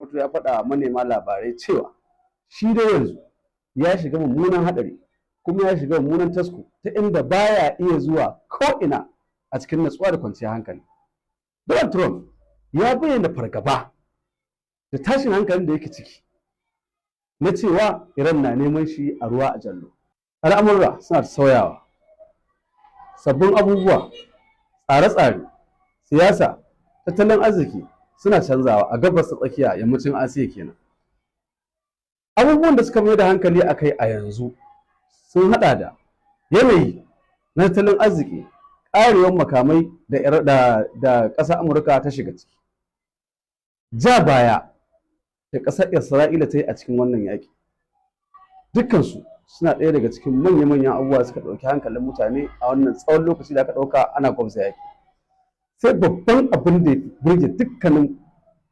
fito ya faɗa manema labarai cewa shi da yanzu ya shiga mummunan haɗari kuma ya shiga mummunan tasko ta inda baya iya zuwa ko'ina a cikin natsuwa da kwanciyar hankali. Donald Trump ya bayyana fargaba da tashin hankalin da yake ciki na cewa Iran na neman shi a ruwa a jallo. Al'amurra suna sauyawa, sabbin abubuwa, tsare-tsare, siyasa, tattalin arziki suna canzawa a gabas ta tsakiya, yammacin Asiya kenan. Abubuwan da suka mai da hankali a kai a yanzu sun haɗa da yanayi na tattalin arziki, ƙarewar makamai da ƙasar Amurka ta shiga ciki, ja baya da ƙasar Isra'ila ta yi a cikin wannan yaƙi. Dukkansu suna ɗaya daga cikin manya-manyan abubuwa suka ɗauki hankalin mutane a wannan tsawon lokaci da aka ɗauka ana gwamza yaƙi. Sai babban abin da ya burge dukkanin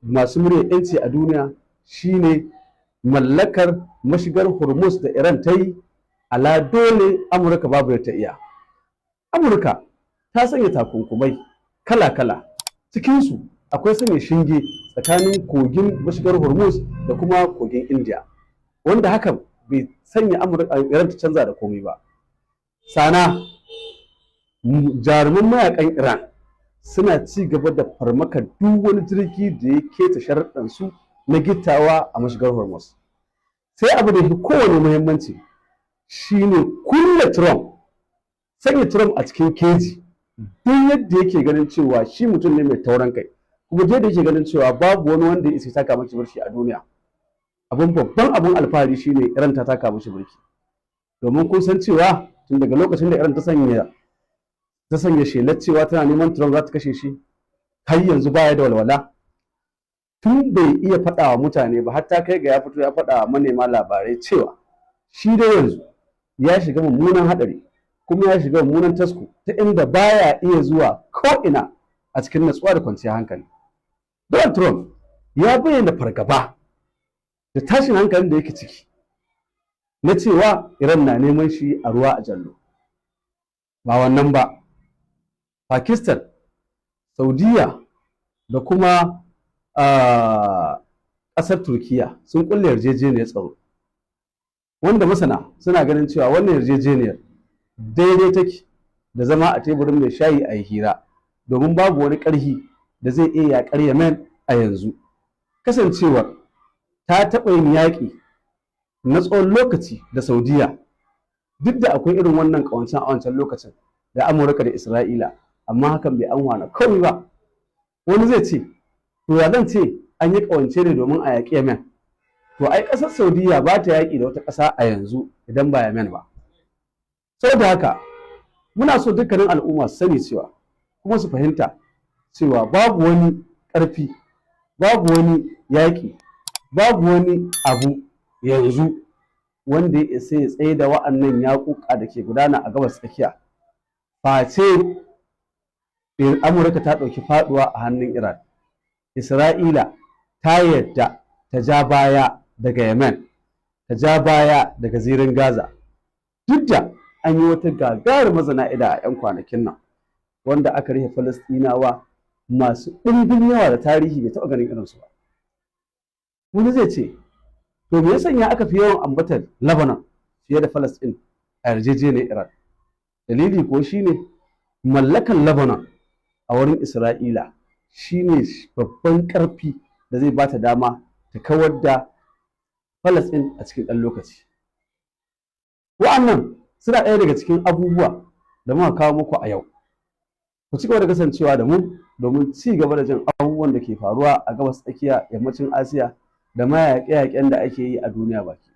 masu muryar 'yanci a duniya shine mallakar mashigar Hormuz da Iran ta yi, ala dole Amurka babu yadda ta iya. Amurka ta sanya takunkumai kala-kala, cikinsu akwai sanya shinge tsakanin kogin mashigar Hormuz da kuma kogin India, wanda hakan bai sanya Iran ta canza da komai ba. Sana jaruman mayakan Iran suna ci gaba da farmaka duk wani jirgi da ya keta sharaɗansu na gittawa a mashigar Hormuz. Sai abu da kowane muhimmanci shine kulle Trump, sanya Trump a cikin keji, duk yadda yake ganin cewa shi mutum ne mai taurin kai, kuma yadda yake ganin cewa babu wani wanda ya isa taka mashi birki a duniya. Babban abun alfahari shine Iran ta taka mashi birki, domin kun san cewa tun daga lokacin da Iran ta sanya shelar cewa tana neman Trump za ta kashe shi, har yanzu baya da walwala. Tun bai iya faɗa wa mutane ba, hatta kai ga ya fito ya faɗa wa manema labarai cewa shi da yanzu ya shiga mummunan haɗari kuma ya shiga mummunan tasko ta inda baya iya zuwa ko'ina a cikin natsuwa da kwanciyar hankali. Donald Trump ya bayyana fargaba da tashin hankalin da yake ciki na cewa Iran na neman shi a ruwa a jallo. Ba wannan ba, Pakistan, Saudiya da kuma ƙasar Turkiya sun kulle yarjejeniyar tsaro, wanda masana suna ganin cewa wannan yarjejeniyar daidai take da zama a teburin mai shayi a yi hira, domin babu wani ƙarfi da zai iya yaƙar Yemen a yanzu, kasancewar ta taɓa yin yaƙi na tsawon lokaci da Saudiya, duk da akwai irin wannan ƙawancen a wancan lokacin da Amurka da Isra'ila, amma hakan bai amfana komai ba. Wani zai ce, to ya zan ce an yi ƙawance ne domin a yaƙi Yemen? To ai ƙasar Saudiya ba ta yaƙi da wata ƙasa a yanzu idan ba Yemen ba. Saboda haka muna so dukkanin al'umma su sani cewa, kuma su fahimta cewa babu wani ƙarfi, babu wani yaƙi, babu wani abu yanzu wanda ya isa ya tsaye da wa'annan yaƙuƙa da ke gudana a gabas tsakiya, face Amurka ta ɗauki faɗuwa a hannun Iran. Isra'ila ta yadda ta ja baya daga Yemen, ta ja baya daga zirin Gaza, duk da an yi wata gagarumar zana'ida a 'yan kwanakin nan, wanda aka rufe Falastinawa masu ɗimbin yawa da tarihi bai taɓa ganin irinsu ba. Wani zai ce, to me ya sanya aka fi yawan ambatar Lebanon fiye da Falasɗin a yarjejeniyar Iran? Dalili ko shine mallakan Lebanon a wurin Isra'ila shine babban ƙarfi da zai bata dama ta kawar da Falasɗin a cikin ɗan lokaci. Wa'annan suna ɗaya daga cikin abubuwa da muka kawo muku a yau. Ku ci gaba da kasancewa da mu domin ci gaba da jin abubuwan da ke faruwa a gabas tsakiya, yammacin Asiya da ma yaƙe-yaƙen da ake yi a duniya baki.